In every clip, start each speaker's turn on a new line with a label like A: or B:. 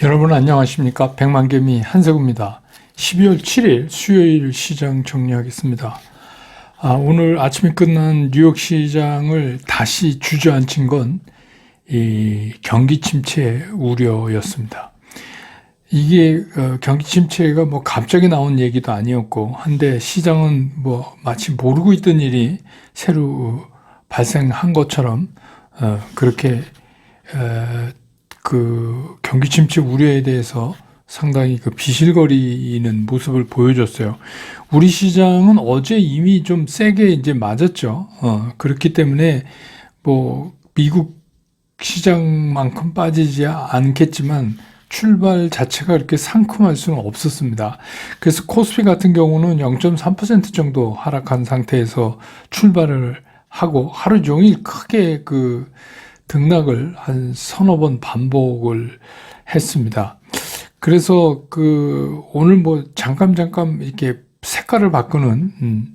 A: 여러분 안녕하십니까? 백만개미 한세구입니다. 12월 7일 수요일 시장 정리하겠습니다. 오늘 아침에 끝난 뉴욕 시장을 다시 주저앉힌 건 이 경기 침체 우려였습니다. 이게 경기 침체가 뭐 갑자기 나온 얘기도 아니었고 한데 시장은 뭐 마치 모르고 있던 일이 새로 발생한 것처럼 그렇게 그 경기 침체 우려에 대해서 상당히 그 비실거리는 모습을 보여줬어요. 우리 시장은 어제 이미 좀 세게 이제 맞았죠. 그렇기 때문에 뭐 미국 시장만큼 빠지지 않겠지만 출발 자체가 그렇게 상큼할 수는 없었습니다. 그래서 코스피 같은 경우는 0.3% 정도 하락한 상태에서 출발을 하고 하루 종일 크게 그 등락을 한 서너 번 반복을 했습니다. 그래서 그 오늘 뭐 잠깐 이렇게 색깔을 바꾸는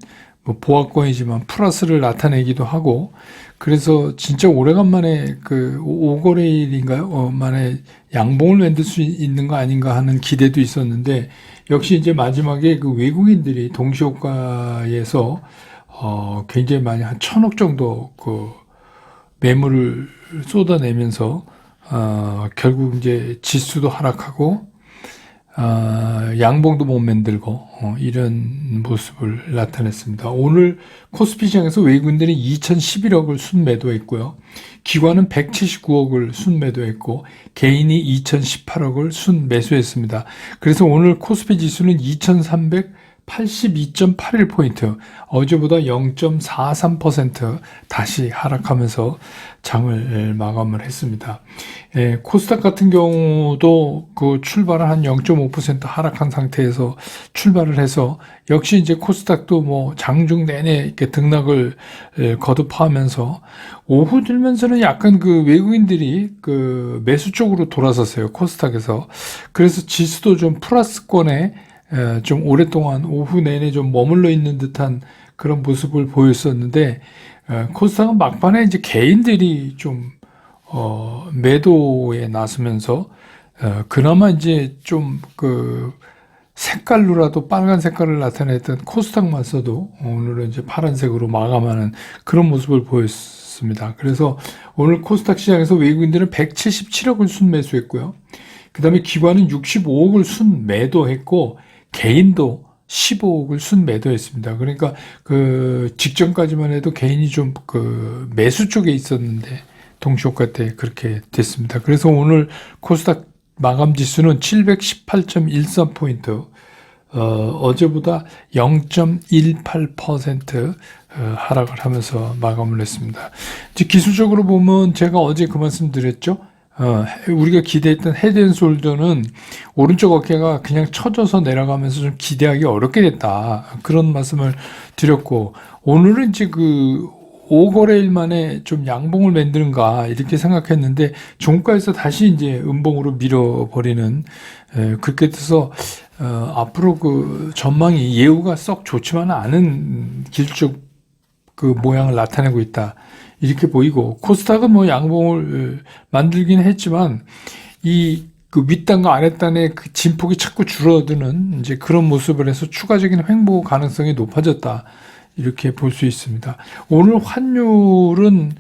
A: 뭐 보합권이지만 플러스를 나타내기도 하고 그래서 진짜 오래간만에 그 5거래일인가요? 만에 양봉을 만들 수 있는 거 아닌가 하는 기대도 있었는데 역시 이제 마지막에 그 외국인들이 동시효과에서 굉장히 많이 한 1,000억 정도 그 매물을 쏟아내면서 결국 이제 지수도 하락하고 양봉도 못 만들고 이런 모습을 나타냈습니다. 오늘 코스피 시장에서 외국인들이 2,011억을 순매도했고요. 기관은 179억을 순매도했고 개인이 2,018억을 순매수했습니다. 그래서 오늘 코스피 지수는 2,382.81포인트, 어제보다 0.43% 다시 하락하면서 장을 마감을 했습니다. 코스닥 같은 경우도 그 출발을 한 0.5% 하락한 상태에서 출발을 해서 역시 이제 코스닥도 뭐 장중 내내 이렇게 등락을 거듭하면서 오후 들면서는 약간 그 외국인들이 그 매수 쪽으로 돌아섰어요. 코스닥에서. 그래서 지수도 좀 플러스권에 좀 오랫동안 오후 내내 좀 머물러 있는 듯한 그런 모습을 보였었는데 코스닥은 막판에 이제 개인들이 좀 매도에 나서면서 그나마 이제 좀 그 색깔로라도 빨간 색깔을 나타냈던 코스닥만 써도 오늘은 이제 파란색으로 마감하는 그런 모습을 보였습니다. 그래서 오늘 코스닥 시장에서 외국인들은 177억을 순매수했고요. 그 다음에 기관은 65억을 순매도했고 개인도 15억을 순매도했습니다. 그러니까 그 직전까지만 해도 개인이 좀 그 매수 쪽에 있었는데 동시효과 때 그렇게 됐습니다. 그래서 오늘 코스닥 마감 지수는 718.13포인트, 어제보다 0.18% 하락을 하면서 마감을 했습니다. 이제 기술적으로 보면 제가 어제 그 말씀 드렸죠. 우리가 기대했던 헤드앤숄더는 오른쪽 어깨가 그냥 처져서 내려가면서 좀 기대하기 어렵게 됐다. 그런 말씀을 드렸고, 오늘은 이제 그 5거래일 만에 좀 양봉을 만드는가 이렇게 생각했는데 종가에서 다시 이제 음봉으로 밀어버리는 그렇게 돼서 앞으로 그 전망이 예후가 썩 좋지만 않은 기술적 그 모양을 나타내고 있다. 이렇게 보이고 코스닥은 뭐 양봉을 만들긴 했지만 이 그 윗단과 아랫단의 그 진폭이 자꾸 줄어드는 이제 그런 모습을 해서 추가적인 횡보 가능성이 높아졌다. 이렇게 볼 수 있습니다. 오늘 환율은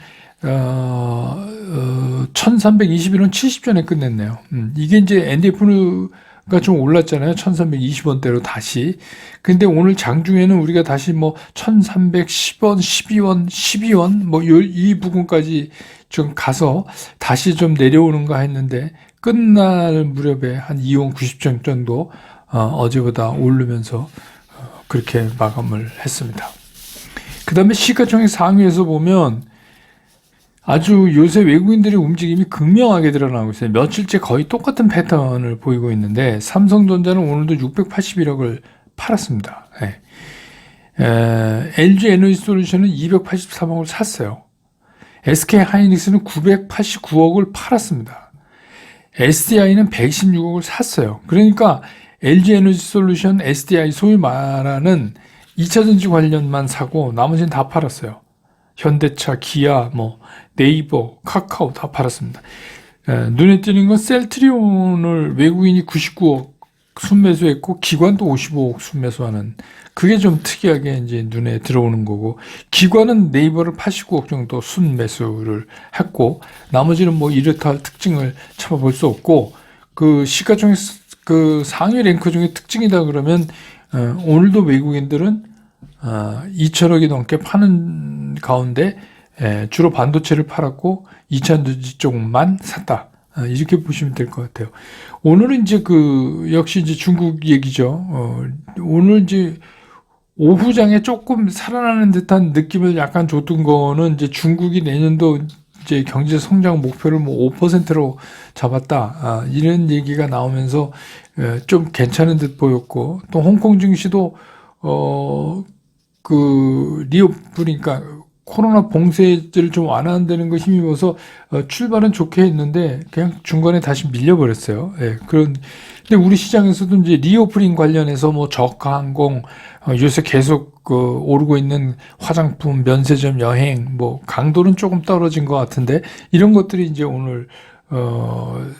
A: 1321원 70전에 끝냈네요. 이게 이제 NDF가 좀 올랐잖아요. 1320원대로 다시. 근데 오늘 장중에는 우리가 다시 뭐 1310원, 12원, 12원 뭐 이 부분까지 좀 가서 다시 좀 내려오는가 했는데 끝날 무렵에 한 2원 90전 정도 어제보다 오르면서 그렇게 마감을 했습니다. 그 다음에 시가총액 상위에서 보면 아주 요새 외국인들의 움직임이 극명하게 드러나고 있어요. 며칠째 거의 똑같은 패턴을 보이고 있는데 삼성전자는 오늘도 681억을 팔았습니다. LG 에너지솔루션은 283억을 샀어요. SK하이닉스는 989억을 팔았습니다. SDI는 116억을 샀어요. 그러니까 LG 에너지솔루션, SDI 소위 말하는 2차전지 관련만 사고 나머지는 다 팔았어요. 현대차, 기아, 뭐 네이버, 카카오 다 팔았습니다. 눈에 띄는 건 셀트리온을 외국인이 99억 순매수했고 기관도 55억 순매수하는 그게 좀 특이하게 이제 눈에 들어오는 거고 기관은 네이버를 89억 정도 순매수를 했고 나머지는 뭐 이렇다 할 특징을 찾아볼 수 없고 그 시가총액 그 상위 랭크 중에 특징이다 그러면 오늘도 외국인들은 2천억이 넘게 파는 가운데 주로 반도체를 팔았고 2차전지 쪽만 샀다. 이렇게 보시면 될 것 같아요. 오늘은 이제 역시 이제 중국 얘기죠. 오늘 이제 오후장에 조금 살아나는 듯한 느낌을 약간 줬던 거는 이제 중국이 내년도 이제 경제 성장 목표를 뭐 5%로 잡았다. 이런 얘기가 나오면서 좀 괜찮은 듯 보였고 또 홍콩 증시도 그러니까 코로나 봉쇄를 좀 완화한다는 거 힘입어서 출발은 좋게 했는데 그냥 중간에 다시 밀려버렸어요. 예, 근데 우리 시장에서도 이제 리오프닝 관련해서 뭐 저가항공 요새 계속 오르고 있는 화장품, 면세점, 여행 뭐 강도는 조금 떨어진 것 같은데 이런 것들이 이제 오늘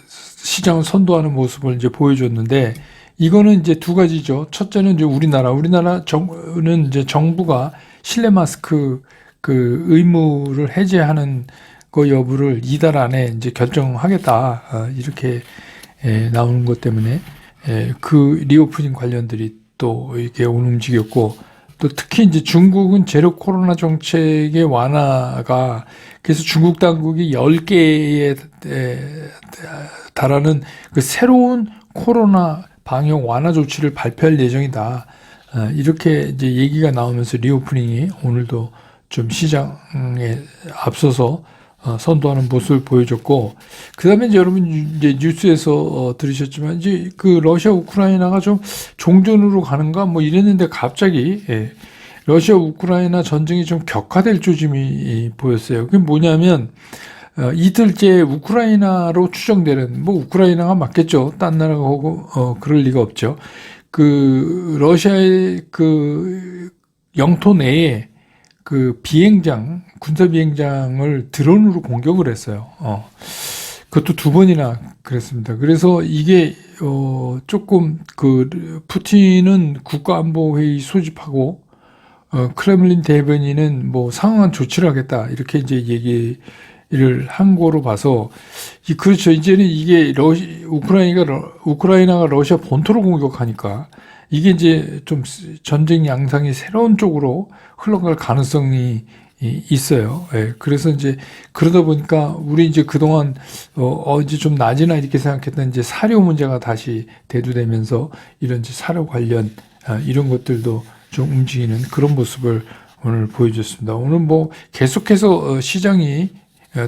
A: 시장을 선도하는 모습을 이제 보여줬는데 이거는 이제 두 가지죠. 첫째는 이제 우리나라는 이제 정부가 실내 마스크 의무를 해제하는 거 여부를 이달 안에 이제 결정하겠다. 이렇게 나오는 것 때문에 그 리오프닝 관련들이 또 이렇게 오늘 움직였고 또 특히 이제 중국은 제로 코로나 정책의 완화가 그래서 중국 당국이 10개에 달하는 그 새로운 코로나 방역 완화 조치를 발표할 예정이다. 이렇게 이제 얘기가 나오면서 리오프닝이 오늘도 좀 시장에 앞서서 선도하는 모습을 보여줬고, 그 다음에 이제 여러분 이제 뉴스에서 들으셨지만 이제 그 러시아 우크라이나가 좀 종전으로 가는가 뭐 이랬는데 갑자기 러시아 우크라이나 전쟁이 좀 격화될 조짐이 보였어요. 그게 뭐냐면 이틀째 우크라이나로 추정되는 뭐 우크라이나가 맞겠죠. 딴 나라가 오고 그럴 리가 없죠. 그 러시아의 그 영토 내에 그 군사 비행장을 드론으로 공격을 했어요. 그것도 2번이나 그랬습니다. 그래서 이게 조금 푸틴은 국가안보회의 소집하고 크렘린 대변인은 뭐 상응한 조치를 하겠다 이렇게 이제 얘기를 한 거로 봐서 그렇죠. 이제는 이게 우크라이나가 러시아 본토를 공격하니까 이게 이제 좀 전쟁 양상이 새로운 쪽으로 흘러갈 가능성이 있어요. 예, 그래서 이제 그러다 보니까 우리 이제 그동안 이제 좀 낮이나 이렇게 생각했던 이제 사료 문제가 다시 대두되면서 이런 이제 사료 관련 이런 것들도 좀 움직이는 그런 모습을 오늘 보여줬습니다. 오늘 뭐 계속해서 시장이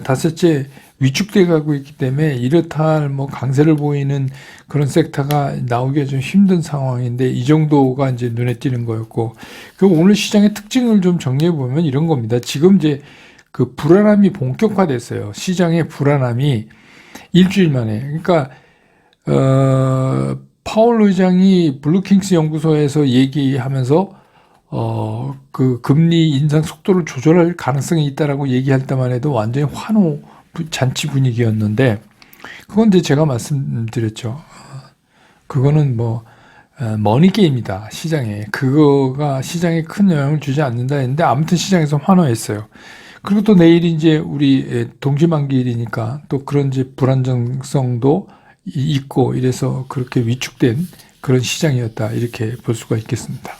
A: 닷새째 위축돼 가고 있기 때문에 이렇다 할 뭐 강세를 보이는 그런 섹터가 나오기가 좀 힘든 상황인데 이 정도가 이제 눈에 띄는 거였고 그 오늘 시장의 특징을 좀 정리해 보면 이런 겁니다. 지금 이제 그 불안함이 본격화됐어요. 시장의 불안함이 일주일 만에. 그러니까 파월 의장이 블루킹스 연구소에서 얘기하면서 그 금리 인상 속도를 조절할 가능성이 있다라고 얘기할 때만 해도 완전히 환호 잔치 분위기였는데 그건 이제 제가 말씀드렸죠. 그거는 뭐 머니 게임이다 시장에. 그거가 시장에 큰 영향을 주지 않는다 했는데 아무튼 시장에서 환호했어요. 그리고 또 내일이 이제 우리 동지만기일이니까 또 그런 이제 불안정성도 있고 이래서 그렇게 위축된 그런 시장이었다 이렇게 볼 수가 있겠습니다.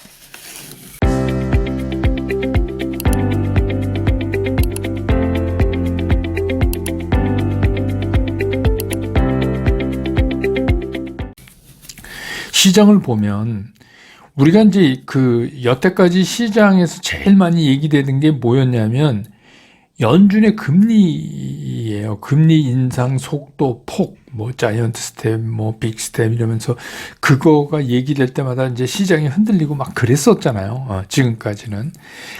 A: 시장을 보면 우리가 이제 여태까지 시장에서 제일 많이 얘기되는 게 뭐였냐면 연준의 금리예요. 금리 인상 속도 폭, 뭐 자이언트 스텝, 뭐 빅 스텝 이러면서 그거가 얘기될 때마다 이제 시장이 흔들리고 막 그랬었잖아요. 지금까지는.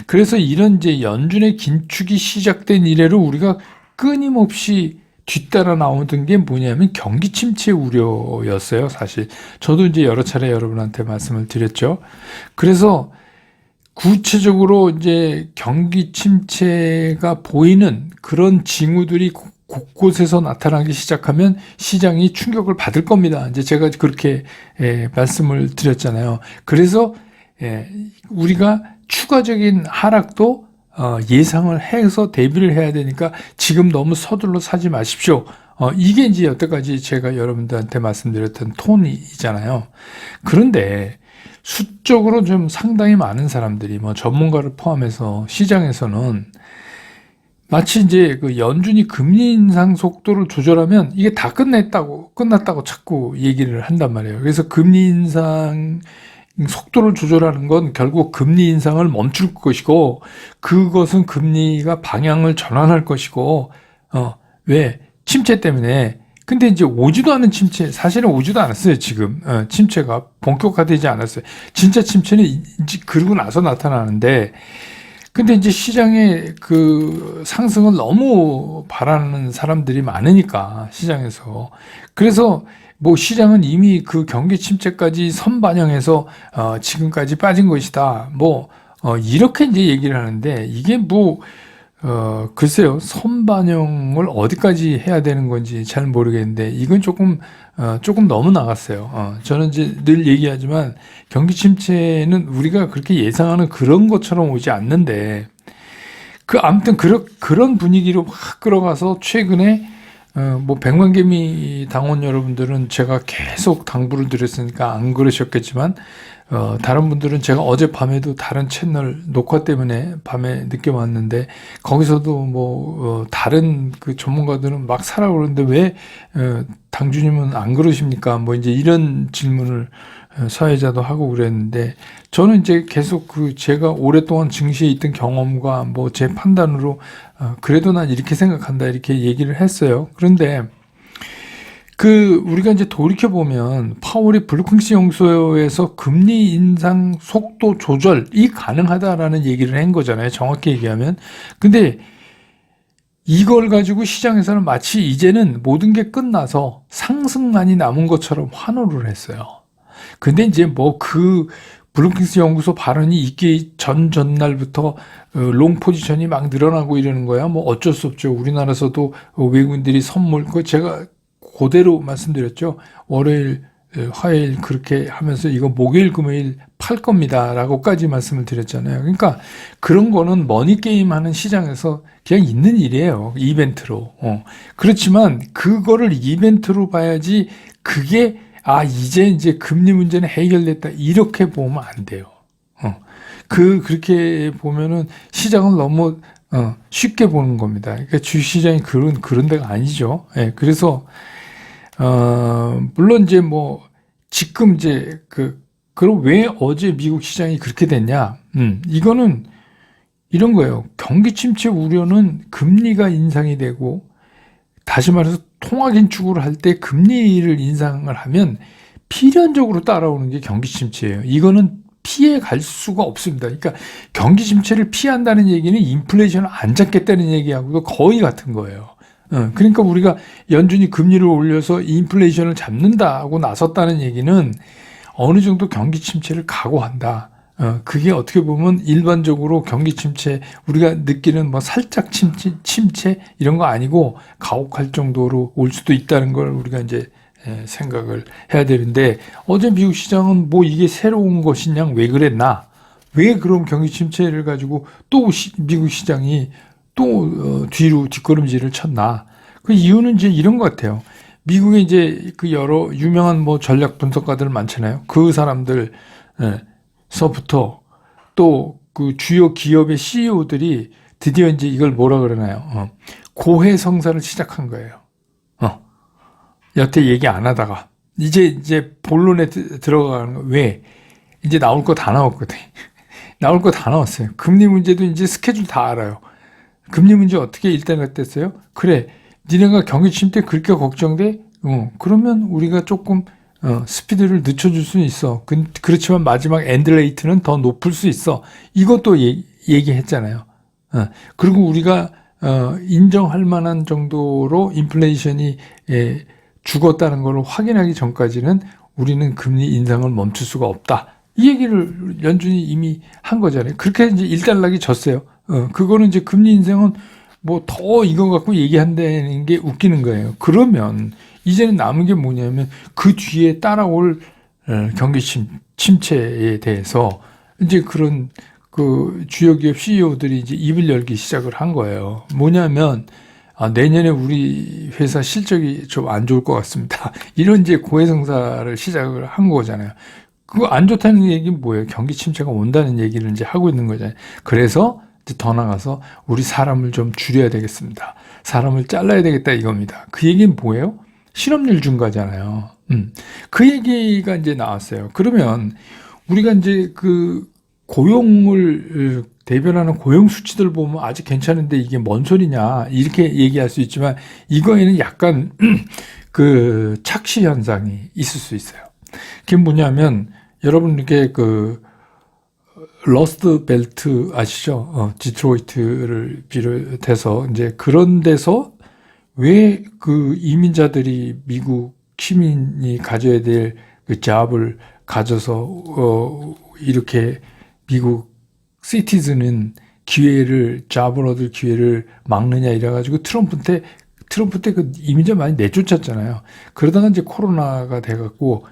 A: 그래서 이런 이제 연준의 긴축이 시작된 이래로 우리가 끊임없이 뒤따라 나오던 게 뭐냐면 경기 침체 우려였어요, 사실. 저도 이제 여러 차례 여러분한테 말씀을 드렸죠. 그래서 구체적으로 이제 경기 침체가 보이는 그런 징후들이 곳곳에서 나타나기 시작하면 시장이 충격을 받을 겁니다. 이제 제가 그렇게 말씀을 드렸잖아요. 그래서 우리가 추가적인 하락도 예상을 해서 대비를 해야 되니까 지금 너무 서둘러 사지 마십시오. 이게 이제 여태까지 제가 여러분들한테 말씀드렸던 톤이잖아요. 그런데 수적으로 좀 상당히 많은 사람들이 뭐 전문가를 포함해서 시장에서는 마치 이제 그 연준이 금리 인상 속도를 조절하면 이게 다 끝났다고 자꾸 얘기를 한단 말이에요. 그래서 금리 인상 속도를 조절하는 건 결국 금리 인상을 멈출 것이고, 그것은 금리가 방향을 전환할 것이고, 왜? 침체 때문에. 근데 이제 오지도 않은 침체, 사실은 오지도 않았어요, 지금. 침체가 본격화되지 않았어요. 진짜 침체는 이제 그러고 나서 나타나는데, 근데 이제 시장의 그 상승을 너무 바라는 사람들이 많으니까, 시장에서. 그래서 뭐 시장은 이미 그 경기 침체까지 선반영해서 지금까지 빠진 것이다. 뭐 이렇게 이제 얘기를 하는데, 이게 뭐 글쎄요, 선반영을 어디까지 해야 되는 건지 잘 모르겠는데, 이건 조금 너무 나갔어요. 저는 이제 늘 얘기하지만 경기 침체는 우리가 그렇게 예상하는 그런 것처럼 오지 않는데, 아무튼 그런 분위기로 확 끌어가서 최근에 뭐 백만개미 당원 여러분들은 제가 계속 당부를 드렸으니까 안 그러셨겠지만, 다른 분들은 제가 어젯밤에도 다른 채널 녹화 때문에 밤에 늦게 왔는데, 거기서도 뭐 다른 그 전문가들은 막 사라고 그러는데 왜 당주님은 안 그러십니까? 뭐 이제 이런 질문을 사회자도 하고 그랬는데, 저는 이제 계속 제가 오랫동안 증시에 있던 경험과 뭐 제 판단으로 그래도 난 이렇게 생각한다, 이렇게 얘기를 했어요. 그런데 우리가 이제 돌이켜보면 파월이 블루킹스 연구소에서 금리 인상 속도 조절이 가능하다라는 얘기를 한 거잖아요, 정확히 얘기하면. 근데 이걸 가지고 시장에서는 마치 이제는 모든 게 끝나서 상승만이 남은 것처럼 환호를 했어요. 근데 이제 뭐 블루킹스 연구소 발언이 있기 전날부터 롱 포지션이 막 늘어나고 이러는 거야. 뭐 어쩔 수 없죠. 우리나라에서도 외국인들이 선물, 제가 그대로 말씀드렸죠. 월요일, 화요일 그렇게 하면서 이거 목요일, 금요일 팔 겁니다 라고까지 말씀을 드렸잖아요. 그러니까 그런 거는 머니게임 하는 시장에서 그냥 있는 일이에요. 이벤트로. 그렇지만 그거를 이벤트로 봐야지, 그게 이제 금리 문제는 해결됐다, 이렇게 보면 안 돼요. 그렇게 보면은 시장을 너무 쉽게 보는 겁니다. 그러니까 주시장이 그런 데가 아니죠. 예, 그래서 물론 이제 뭐 지금 이제 그럼 왜 어제 미국 시장이 그렇게 됐냐? 이거는 이런 거예요. 경기 침체 우려는 금리가 인상이 되고, 다시 말해서 통화 긴축을 할 때 금리를 인상을 하면 필연적으로 따라오는 게 경기 침체예요. 이거는 피해 갈 수가 없습니다. 그러니까 경기 침체를 피한다는 얘기는 인플레이션을 안 잡겠다는 얘기하고도 거의 같은 거예요. 그러니까 우리가 연준이 금리를 올려서 인플레이션을 잡는다고 나섰다는 얘기는 어느 정도 경기 침체를 각오한다. 그게 어떻게 보면 일반적으로 경기 침체, 우리가 느끼는 뭐 살짝 침체 이런 거 아니고 가혹할 정도로 올 수도 있다는 걸 우리가 이제 생각을 해야 되는데, 어제 미국 시장은 뭐 이게 새로운 것이냐, 왜 그랬나? 왜 그럼 경기 침체를 가지고 또 미국 시장이 또 뒤로 뒷걸음질을 쳤나? 그 이유는 이제 이런 것 같아요. 미국에 이제 여러 유명한 뭐 전략 분석가들 많잖아요. 그 사람들 서부터 또 주요 기업의 CEO들이 드디어 이제 이걸 뭐라 그러나요? 고해성사를 시작한 거예요. 여태 얘기 안 하다가 이제 본론에 들어가는 거. 왜? 이제 나올 거 다 나왔거든. 나올 거 다 나왔어요. 금리 문제도 이제 스케줄 다 알아요. 금리 문제 어떻게 일단락됐어요? 그래, 니네가 경기 침체 그렇게 걱정돼? 그러면 우리가 조금 스피드를 늦춰줄 수는 있어. 그렇지만 마지막 엔드레이트는 더 높을 수 있어. 이것도 얘기했잖아요. 그리고 우리가 인정할 만한 정도로 인플레이션이 죽었다는 걸 확인하기 전까지는 우리는 금리 인상을 멈출 수가 없다. 이 얘기를 연준이 이미 한 거잖아요. 그렇게 이제 일단락이 졌어요. 그거는 이제 금리 인상은 뭐 더 이거 갖고 얘기한다는 게 웃기는 거예요. 그러면 이제는 남은 게 뭐냐면 그 뒤에 따라올 경기 침체에 대해서 이제 그런 그 주요 기업 CEO들이 이제 입을 열기 시작을 한 거예요. 뭐냐면 내년에 우리 회사 실적이 좀 안 좋을 것 같습니다. 이런 이제 고해성사를 시작을 한 거잖아요. 그거 안 좋다는 얘기는 뭐예요? 경기 침체가 온다는 얘기를 이제 하고 있는 거잖아요. 그래서 이제 더 나가서 우리 사람을 좀 줄여야 되겠습니다. 사람을 잘라야 되겠다 이겁니다. 그 얘기는 뭐예요? 실업률 증가잖아요. 그 얘기가 이제 나왔어요. 그러면 우리가 이제 그 고용을 대변하는 고용 수치들 보면 아직 괜찮은데 이게 뭔 소리냐 이렇게 얘기할 수 있지만 이거에는 약간 그 착시 현상이 있을 수 있어요. 그게 뭐냐면 여러분 이렇게 그 러스트 벨트 아시죠? 디트로이트를 비롯해서 이제 그런 데서 왜 그 이민자들이 미국 시민이 가져야 될 그 잡을 가져서 이렇게 미국 시티즌은 기회를 잡을 얻을 기회를 막느냐 이래가지고 트럼프 때 그 이민자 많이 내쫓았잖아요. 그러다가 이제 코로나가 돼갖고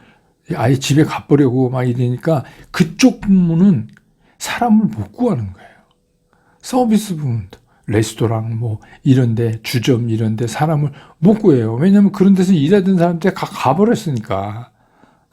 A: 아예 집에 가버리고 막 이러니까 그쪽 부문은 사람을 못 구하는 거예요. 서비스 부문도 레스토랑 뭐 이런데 주점 이런데 사람을 못 구해요. 왜냐하면 그런 데서 일하던 사람들 가버렸으니까.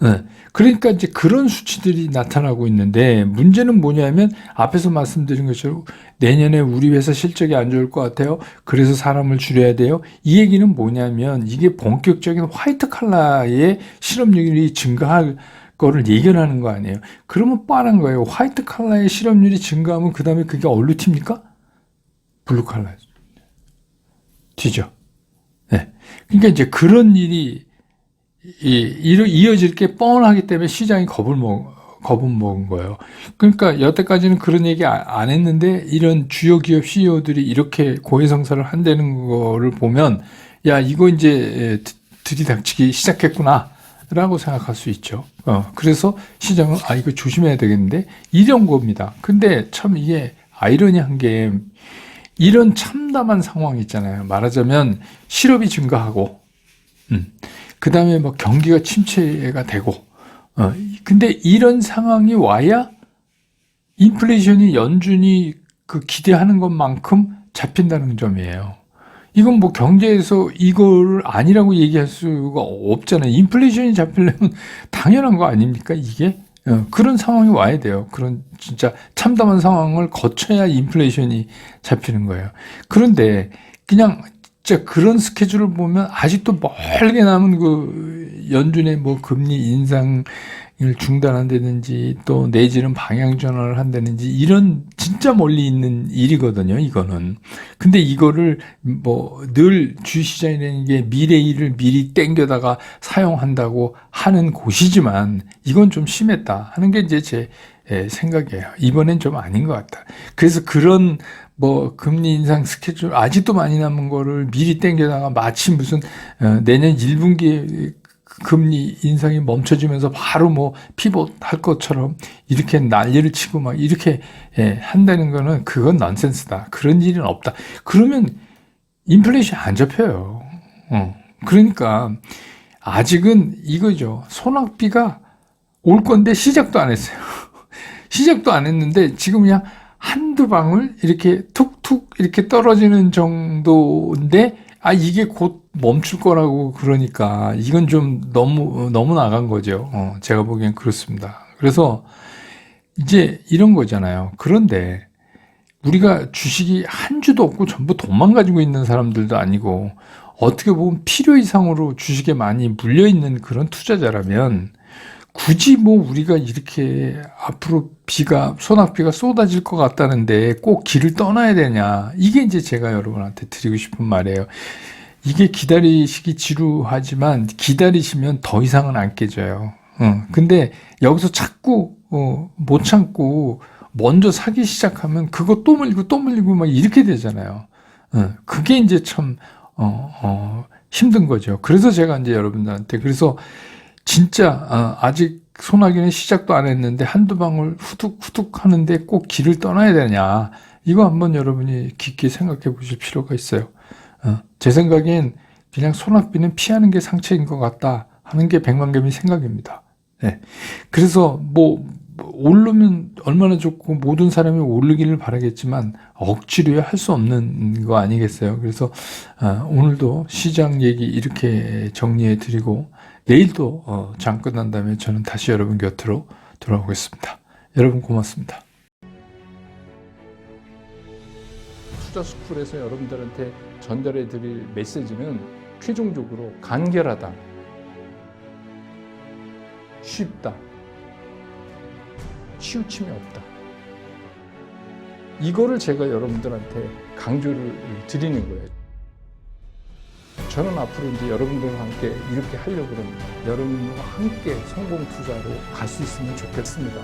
A: 네. 그러니까 이제 그런 수치들이 나타나고 있는데 문제는 뭐냐면 앞에서 말씀드린 것처럼 내년에 우리 회사 실적이 안 좋을 것 같아요. 그래서 사람을 줄여야 돼요. 이 얘기는 뭐냐면 이게 본격적인 화이트 칼라의 실업률이 증가할 거를 예견하는 거 아니에요. 그러면 뻔한 거예요. 화이트 칼라의 실업률이 증가하면 그 다음에 그게 어디로 튑니까? 블루 칼라 튀죠. 네. 그러니까 이제 그런 일이 이어질 게 뻔하기 때문에 시장이 겁은 먹은 거예요. 그러니까 여태까지는 그런 얘기 안 했는데 이런 주요 기업 CEO들이 이렇게 고해성사를 한다는 거를 보면 야 이거 이제 들이닥치기 시작했구나 라고 생각할 수 있죠. 그래서 시장은 이거 조심해야 되겠는데 이런 겁니다. 근데 참 이게 아이러니한 게 이런 참담한 상황 있잖아요. 말하자면 실업이 증가하고 그 다음에 뭐 경기가 침체가 되고, 근데 이런 상황이 와야 인플레이션이 연준이 그 기대하는 것만큼 잡힌다는 점이에요. 이건 뭐 경제에서 이거를 아니라고 얘기할 수가 없잖아요. 인플레이션이 잡히려면 당연한 거 아닙니까? 이게? 그런 상황이 와야 돼요. 그런 진짜 참담한 상황을 거쳐야 인플레이션이 잡히는 거예요. 그런데 그냥 진짜 그런 스케줄을 보면 아직도 멀게 남은 그 연준의 뭐 금리 인상을 중단한다든지 또 내지는 방향 전환을 한다든지 이런 진짜 멀리 있는 일이거든요, 이거는. 근데 이거를 뭐 늘 주식시장이라는 게 미래일을 미리 땡겨다가 사용한다고 하는 곳이지만 이건 좀 심했다 하는 게 이제 제 생각이에요. 이번엔 좀 아닌 것 같다. 그래서 그런 뭐 금리 인상 스케줄 아직도 많이 남은 거를 미리 땡겨다가 마치 무슨 내년 1분기에 금리 인상이 멈춰지면서 바로 뭐 피봇 할 것처럼 이렇게 난리를 치고 막 이렇게 한다는 거는 그건 넌센스다. 그런 일은 없다. 그러면 인플레이션 안 잡혀요. 그러니까 아직은 이거죠. 소낙비가 올 건데 시작도 안 했어요. 시작도 안 했는데 지금 그냥 한두 방울 이렇게 툭툭 이렇게 떨어지는 정도인데 이게 곧 멈출 거라고 그러니까 이건 좀 너무 나간 거죠. 제가 보기엔 그렇습니다. 그래서 이제 이런 거잖아요. 그런데 우리가 주식이 한 주도 없고 전부 돈만 가지고 있는 사람들도 아니고 어떻게 보면 필요 이상으로 주식에 많이 물려 있는 그런 투자자라면 굳이 뭐 우리가 이렇게 앞으로 소낙비가 쏟아질 것 같다는데 꼭 길을 떠나야 되냐. 이게 이제 제가 여러분한테 드리고 싶은 말이에요. 이게 기다리시기 지루하지만 기다리시면 더 이상은 안 깨져요. 근데 여기서 자꾸 못 참고 먼저 사기 시작하면 그거 또 물리고 막 이렇게 되잖아요. 그게 이제 참 힘든 거죠. 그래서 제가 이제 여러분들한테 그래서 진짜 아직 소나기는 시작도 안 했는데 한두 방울 후둑후둑 하는데 꼭 길을 떠나야 되냐 이거 한번 여러분이 깊게 생각해 보실 필요가 있어요. 제 생각엔 그냥 소낙비는 피하는 게 상책인 것 같다 하는 게 백만개미 생각입니다. 네. 그래서 뭐 오르면 얼마나 좋고 모든 사람이 오르기를 바라겠지만 억지로 할 수 없는 거 아니겠어요. 그래서 오늘도 시장 얘기 이렇게 정리해 드리고 내일도 장 끝난 다음에 저는 다시 여러분 곁으로 돌아오겠습니다. 여러분 고맙습니다. 투자스쿨에서 여러분들한테 전달해 드릴 메시지는 최종적으로 간결하다, 쉽다, 치우침이 없다. 이거를 제가 여러분들한테 강조를 드리는 거예요. 저는 앞으로 이제 여러분들과 함께 이렇게 하려고 합니다. 여러분과 함께 성공 투자로 갈 수 있으면 좋겠습니다.